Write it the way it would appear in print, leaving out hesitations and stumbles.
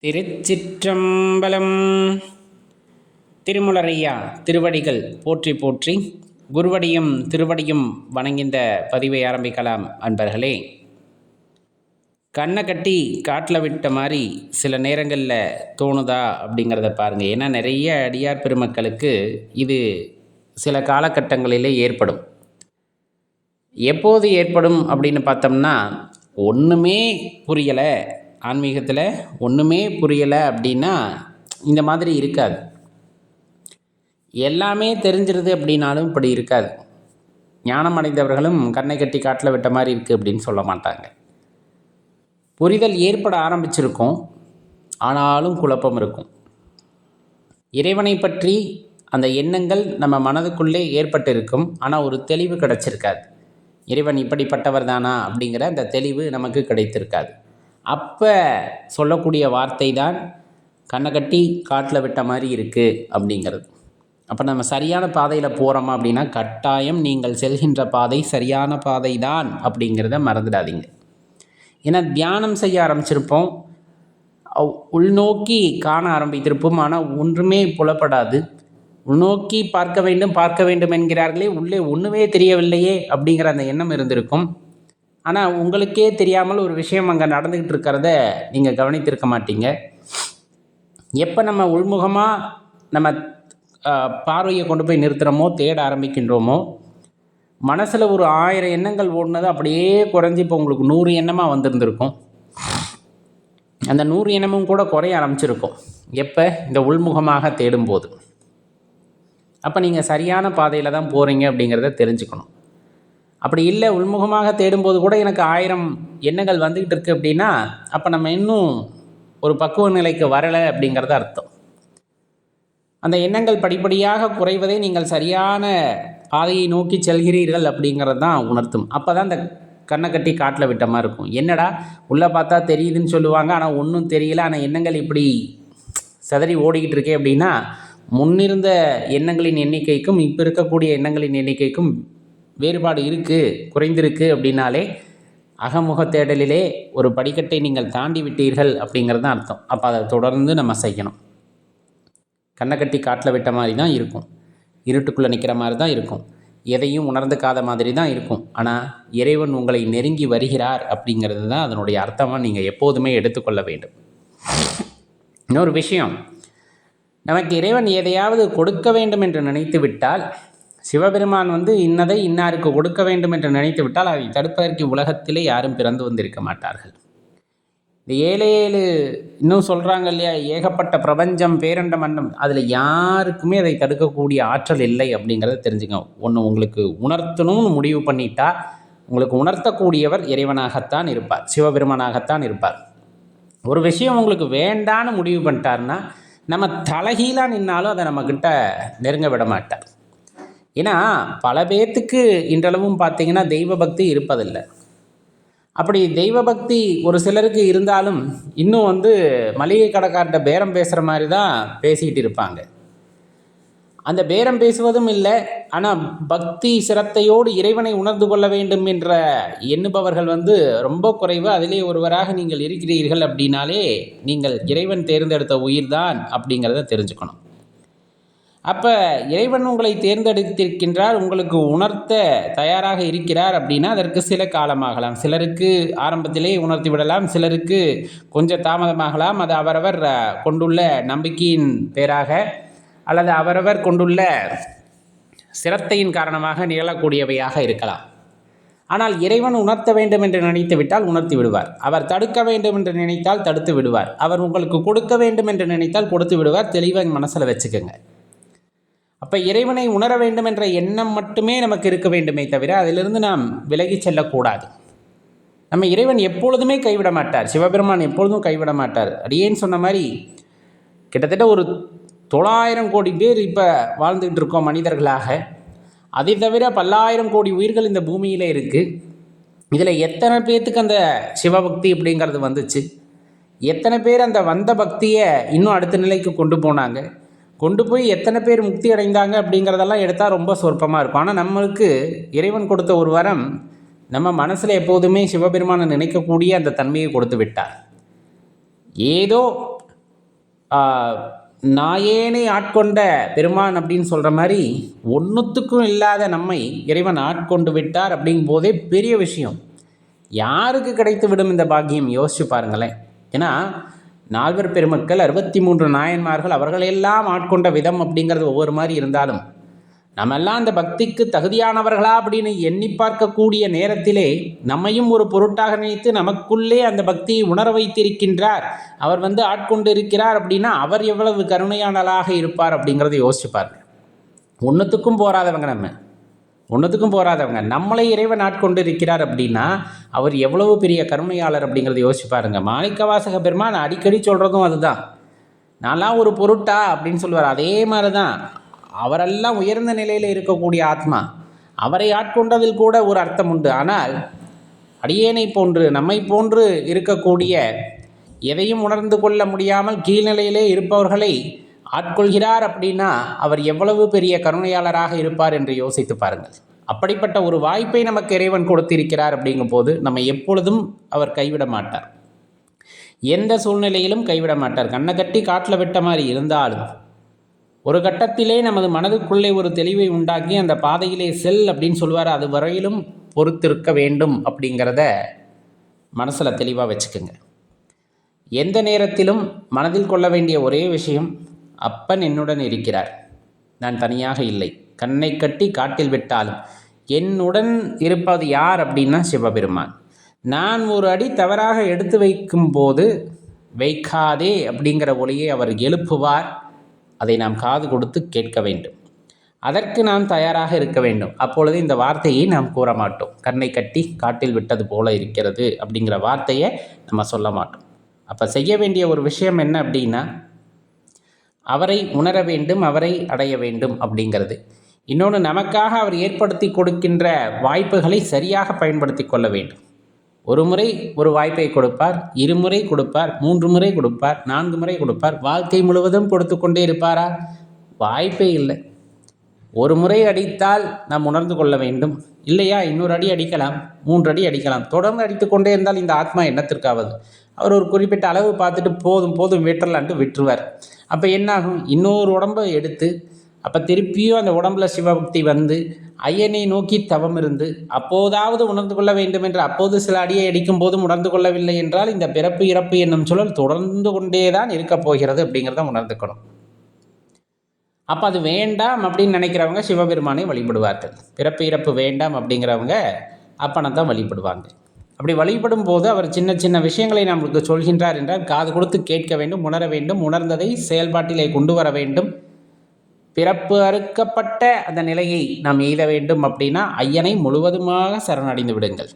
திருச்சிற்றம்பலம். திருமுலரையா திருவடிகள் போற்றி போற்றி, குருவடியும் திருவடியும் வணங்கிந்த பதிவை ஆரம்பிக்கலாம். அன்பர்களே, கண்ணை கட்டி காட்டில் விட்ட மாதிரி சில நேரங்களில் தோணுதா அப்படிங்கிறத பாருங்கள். ஏன்னா நிறைய அடியார் பெருமக்களுக்கு இது சில காலகட்டங்களிலே ஏற்படும். எப்போது ஏற்படும் அப்படின்னு பார்த்தோம்னா, ஒன்றுமே புரியலை, ஆன்மீகத்தில் ஒன்றுமே புரியலை அப்படின்னா இந்த மாதிரி இருக்காது. எல்லாமே தெரிஞ்சிருது அப்படின்னாலும் இப்படி இருக்காது. ஞானம் அடைந்தவர்களும் கண்ணை கட்டி காட்டில் விட்ட மாதிரி இருக்குது அப்படின்னு சொல்ல மாட்டாங்க. புரிதல் ஏற்பட ஆரம்பிச்சிருக்கும், ஆனாலும் குழப்பம் இருக்கும். இறைவனை பற்றி அந்த எண்ணங்கள் நம்ம மனதுக்குள்ளே ஏற்பட்டிருக்கும், ஆனால் ஒரு தெளிவு கிடைச்சிருக்காது. இறைவன் இப்படிப்பட்டவர் தானா அப்படிங்கிற அந்த தெளிவு நமக்கு கிடைத்திருக்காது. அப்போ சொல்லக்கூடிய வார்த்தை தான் கண்ணை கட்டி காட்டில் விட்ட மாதிரி இருக்குது அப்படிங்கிறது. அப்போ நம்ம சரியான பாதையில் போகிறோமா அப்படின்னா, கட்டாயம் நீங்கள் செல்கின்ற பாதை சரியான பாதை தான் அப்படிங்கிறத மறந்துடாதீங்க. ஏன்னா தியானம் செய்ய ஆரம்பிச்சிருப்போம், உள்நோக்கி காண ஆரம்பித்திருப்போம், ஆனால் ஒன்றுமே புலப்படாது. உள்நோக்கி பார்க்க வேண்டும் என்கிறார்களே, உள்ளே ஒன்றுமே தெரியவில்லையே அப்படிங்கிற அந்த எண்ணம் இருந்திருக்கும். ஆனால் உங்களுக்கே தெரியாமல் ஒரு விஷயம் அங்கே நடந்துக்கிட்டு இருக்கிறத நீங்கள் கவனித்திருக்க மாட்டீங்க. எப்போ நம்ம உள்முகமாக நம்ம பார்வையை கொண்டு போய் நிறுத்துகிறோமோ, தேட ஆரம்பிக்கின்றோமோ, மனசில் ஒரு 1000 எண்ணங்கள் ஓடினது அப்படியே குறைஞ்சி இப்போ உங்களுக்கு 100 எண்ணமாக வந்திருந்திருக்கும். அந்த 100 எண்ணமும் கூட குறைய ஆரம்பிச்சிருக்கும் எப்போ இந்த உள்முகமாக தேடும்போது. அப்போ நீங்கள் சரியான பாதையில் தான் போகிறீங்க அப்படிங்கிறத தெரிஞ்சுக்கணும். அப்படி இல்லை, உள்முகமாக தேடும்போது கூட எனக்கு 1000 எண்ணங்கள் வந்துக்கிட்டு இருக்குது அப்படின்னா, அப்போ நம்ம இன்னும் ஒரு பக்குவ நிலைக்கு வரலை அப்படிங்கிறத அர்த்தம். அந்த எண்ணங்கள் படிப்படியாக குறைவதை நீங்கள் சரியான பாதையை நோக்கி செல்கிறீர்கள் அப்படிங்கிறது தான் உணர்த்தும். அப்போ தான் அந்த கண்ணை கட்டி காட்டில் விட்ட மாதிரி இருக்கும். என்னடா உள்ளே பார்த்தா தெரியுதுன்னு சொல்லுவாங்க, ஆனால் ஒன்றும் தெரியல, ஆனால் எண்ணங்கள் இப்படி சிதறி ஓடிக்கிட்டு இருக்கே அப்படின்னா, முன்னிருந்த எண்ணங்களின் எண்ணிக்கைக்கும் இப்போ இருக்கக்கூடிய எண்ணங்களின் எண்ணிக்கைக்கும் வேறுபாடு இருக்குது, குறைந்திருக்கு அப்படின்னாலே அகமுக தேடலிலே ஒரு படிக்கட்டை நீங்கள் தாண்டி விட்டீர்கள் அப்படிங்கிறது தான் அர்த்தம். அப்போ அதை தொடர்ந்து நம்ம செய்யணும். கண்ணை கட்டி காட்டில் விட்ட மாதிரி தான் இருக்கும், இருட்டுக்குள்ளே நிற்கிற மாதிரி தான் இருக்கும், எதையும் உணர்ந்துக்காத மாதிரி தான் இருக்கும். ஆனால் இறைவன் உங்களை நெருங்கி வருகிறார் அப்படிங்கிறது தான் அதனுடைய அர்த்தமாக நீங்கள் எப்போதுமே எடுத்துக்கொள்ள வேண்டும். இன்னொரு விஷயம், நமக்கு இறைவன் எதையாவது கொடுக்க வேண்டும் என்று நினைத்து விட்டால், சிவபெருமான் இன்னதை இன்னாருக்கு கொடுக்க வேண்டும் என்று நினைத்து விட்டால் அதை தடுப்பதற்கு உலகத்திலே யாரும் பிறந்து வந்திருக்க மாட்டார்கள். இந்த 7 இன்னும் சொல்கிறாங்க இல்லையா, ஏகப்பட்ட பிரபஞ்சம் பேரண்ட மண்டம், அதில் யாருக்குமே அதை தடுக்கக்கூடிய ஆற்றல் இல்லை அப்படிங்கிறத தெரிஞ்சுக்கோங்க. ஒன்று உங்களுக்கு உணர்த்தணும்னு முடிவு பண்ணிட்டா, உங்களுக்கு உணர்த்தக்கூடியவர் இறைவனாகத்தான் இருப்பார், சிவபெருமானாகத்தான் இருப்பார். ஒரு விஷயம் உங்களுக்கு வேண்டான்னு முடிவு பண்ணிட்டார்னா, நம்ம தலைகீழாக நின்னாலும் அதை நம்மக்கிட்ட நெருங்க விட மாட்டார். ஏன்னா பல பேர்த்துக்கு இன்றளவும் பார்த்திங்கன்னா தெய்வ பக்தி இருப்பதில்லை. அப்படி தெய்வ பக்தி ஒரு சிலருக்கு இருந்தாலும் இன்னும் மளிகை கடைக்கார்ட்ட பேரம் பேசுகிற மாதிரி தான் பேசிக்கிட்டு இருப்பாங்க. அந்த பேரம் பேசுவதும் இல்லை, ஆனால் பக்தி சிரத்தையோடு இறைவனை உணர்ந்து கொள்ள வேண்டும் என்ற எண்ணுபவர்கள் ரொம்ப குறைவு. அதிலே ஒருவராக நீங்கள் இருக்கிறீர்கள் அப்படின்னாலே நீங்கள் இறைவன் தேர்ந்தெடுத்த உயிர்தான் அப்படிங்கிறத தெரிஞ்சுக்கணும். அப்போ இறைவன் உங்களை தேர்ந்தெடுத்திருக்கின்றார், உங்களுக்கு உணர்த்த தயாராக இருக்கிறார் அப்படின்னா அதற்கு சில காலமாகலாம். சிலருக்கு ஆரம்பத்திலே உணர்த்தி விடலாம், சிலருக்கு கொஞ்சம் தாமதமாகலாம். அது அவரவர் கொண்டுள்ள நம்பிக்கையின் பேராக அல்லது அவரவர் கொண்டுள்ள சிரத்தையின் காரணமாக நிகழக்கூடியவையாக இருக்கலாம். ஆனால் இறைவன் உணர்த்த வேண்டும் என்று நினைத்து விட்டால் உணர்த்தி விடுவார். அவர் தடுக்க வேண்டும் என்று நினைத்தால் தடுத்து விடுவார். அவர் உங்களுக்கு கொடுக்க வேண்டும் என்று நினைத்தால் கொடுத்து விடுவார். தெளிவாக மனசில் வச்சுக்கோங்க. அப்போ இறைவனை உணர வேண்டும் என்ற எண்ணம் மட்டுமே நமக்கு இருக்க வேண்டுமே தவிர அதிலிருந்து நாம் விலகி செல்லக்கூடாது. நம்ம இறைவன் எப்பொழுதுமே கைவிட மாட்டார், சிவபெருமான் எப்பொழுதும் கைவிட மாட்டார். அடியேன்னு சொன்ன மாதிரி கிட்டத்தட்ட ஒரு 900 கோடி பேர் இப்போ வாழ்ந்துக்கிட்டு இருக்கோம் மனிதர்களாக. அதை தவிர பல்லாயிரம் கோடி உயிர்கள் இந்த பூமியில் இருக்குது. இதில் எத்தனை பேர்த்துக்கு அந்த சிவபக்தி அப்படிங்கிறது வந்துச்சு, எத்தனை பேர் அந்த வந்த பக்தியை இன்னும் அடுத்த நிலைக்கு கொண்டு போனாங்க, கொண்டு போய் எத்தனை பேர் முக்தி அடைந்தாங்க அப்படிங்கிறதெல்லாம் எடுத்தால் ரொம்ப சொற்பமாக இருக்கும். ஆனால் நம்மளுக்கு இறைவன் கொடுத்த ஒரு வரம், நம்ம மனசில் எப்போதுமே சிவபெருமானை நினைக்கக்கூடிய அந்த தன்மையை கொடுத்து விட்டார். ஏதோ நாயேனை ஆட்கொண்ட பெருமான் அப்படின்னு சொல்கிற மாதிரி ஒன்றுத்துக்கும் இல்லாத நம்மை இறைவன் ஆட்கொண்டு விட்டார் அப்படிங்கும் போதே பெரிய விஷயம். யாருக்கு கிடைத்து விடும் இந்த பாக்கியம்? யோசிச்சு பாருங்களேன். ஏன்னா நால்வர் பெருமக்கள் 63 நாயன்மார்கள் அவர்களெல்லாம் ஆட்கொண்ட விதம் அப்படிங்கிறது ஒவ்வொரு மாதிரி இருந்தாலும் நம்மெல்லாம் அந்த பக்திக்கு தகுதியானவர்களா அப்படின்னு எண்ணி பார்க்கக்கூடிய நேரத்திலே நம்மையும் ஒரு பொருட்டாக நினைத்து நமக்குள்ளே அந்த பக்தியை உணர வைத்திருக்கின்றார், அவர் ஆட்கொண்டு இருக்கிறார் அப்படின்னா அவர் எவ்வளவு கருணையானலாக இருப்பார் அப்படிங்கிறத யோசிச்சுப்பார். ஒன்றுத்துக்கும் போராதவங்க நம்மளை இறைவன் ஆட்கொண்டு இருக்கிறார் அப்படின்னா அவர் எவ்வளவு பெரிய கருணையாளர் அப்படிங்கிறத யோசிச்சு பாருங்க. மாணிக்கவாசக பெருமான் அடிக்கடி சொல்கிறதும் அதுதான். நான்லாம் ஒரு பொருட்டா அப்படின்னு சொல்லுவார். அதே மாதிரி தான் அவரெல்லாம் உயர்ந்த நிலையில் இருக்கக்கூடிய ஆத்மா, அவரை ஆட்கொண்டதில் கூட ஒரு அர்த்தம் உண்டு. ஆனால் அடியேனை போன்று நம்மை போன்று இருக்கக்கூடிய எதையும் உணர்ந்து கொள்ள முடியாமல் கீழ்நிலையிலே இருப்பவர்களை ஆட்கொள்கிறார் அப்படின்னா அவர் எவ்வளவு பெரிய கருணையாளராக இருப்பார் என்று யோசித்து பாருங்கள். அப்படிப்பட்ட ஒரு வாய்ப்பை நமக்கு இறைவன் கொடுத்திருக்கிறார் அப்படிங்கும் போது நம்ம எப்பொழுதும் அவர் கைவிட மாட்டார், எந்த சூழ்நிலையிலும் கைவிட மாட்டார். கண்ணை கட்டி காட்டில் விட்ட மாதிரி இருந்தாலும் ஒரு கட்டத்திலே நமது மனதுக்குள்ளே ஒரு தெளிவை உண்டாக்கி அந்த பாதையிலே செல் அப்படின்னு சொல்லுவார். அது வரையிலும் பொறுத்திருக்க வேண்டும் அப்படிங்கிறத மனசில் தெளிவாக வச்சுக்கோங்க. எந்த நேரத்திலும் மனதில் கொள்ள வேண்டிய ஒரே விஷயம், அப்பன் என்னுடன் இருக்கிறார், நான் தனியாக இல்லை. கண்ணை கட்டி காட்டில் விட்டாலும் என்னுடன் இருப்பது யார் அப்படின்னா சிவபெருமான். நான் ஒரு அடி தவறாக எடுத்து வைக்கும்போது வைக்காதே அப்படிங்கிற ஒளியை அவர் எழுப்புவார். அதை நாம் காது கொடுத்து கேட்க வேண்டும். அதற்கு நாம் தயாராக இருக்க வேண்டும். அப்பொழுது இந்த வார்த்தையை நாம் கூற மாட்டோம். கண்ணை கட்டி காட்டில் விட்டது போல இருக்கிறது அப்படிங்கிற வார்த்தையை நம்ம சொல்ல மாட்டோம். அப்போ செய்ய வேண்டிய ஒரு விஷயம் என்ன அப்படின்னா, அவரை உணர வேண்டும், அவரை அடைய வேண்டும் அப்படிங்கிறது. இன்னொன்று, நமக்காக அவர் ஏற்படுத்தி கொடுக்கின்ற வாய்ப்புகளை சரியாக பயன்படுத்தி கொள்ள வேண்டும். ஒரு முறை ஒரு வாய்ப்பை கொடுப்பார், 2 முறை கொடுப்பார், 3 முறை கொடுப்பார், 4 முறை கொடுப்பார். வாழ்க்கை முழுவதும் கொடுத்து கொண்டே இருப்பாரா? வாய்ப்பே இல்லை. ஒரு முறை அடித்தால் நாம் உணர்ந்து கொள்ள வேண்டும். இல்லையா, இன்னொரு அடி அடிக்கலாம், 3 அடி அடிக்கலாம். தொடர்ந்து அடித்து கொண்டே இருந்தால் இந்த ஆத்மா என்னத்திற்காவது? அவர் ஒரு குறிப்பிட்ட அளவு பார்த்துட்டு போதும் விட்டுறலான்ட்டு விட்டுருவார். அப்போ என்னாகும்? இன்னொரு உடம்பை எடுத்து அப்போ திருப்பியும் அந்த உடம்புல சிவபக்தி ஐயனை நோக்கி தவம் இருந்து அப்போதாவது உணர்ந்து கொள்ள வேண்டும் என்று அப்போது சில அடியை அடிக்கும் போதும் உணர்ந்து கொள்ளவில்லை என்றால் இந்த பிறப்பு இறப்பு என்னும் சூழல் தொடர்ந்து கொண்டே தான் இருக்கப் போகிறது அப்படிங்கிறத உணர்ந்துக்கணும். அப்போ அது வேண்டாம் அப்படின்னு நினைக்கிறவங்க சிவபெருமானை வழிபடுவார்கள். பிறப்பு இறப்பு வேண்டாம் அப்படிங்கிறவங்க அப்பனை தான் வழிபடுவாங்க. அப்படி வழிபடும் போது அவர் சின்ன சின்ன விஷயங்களை நம்மளுக்கு சொல்கின்றார் என்றால் காது கொடுத்து கேட்க வேண்டும், உணர வேண்டும், உணர்ந்ததை செயல்பாட்டிலே கொண்டு வர வேண்டும். பிறப்பு அறுக்கப்பட்ட அந்த நிலையை நாம் எய்த வேண்டும் அப்படின்னா ஐயனை முழுவதுமாக சரணடைந்து விடுங்கள்.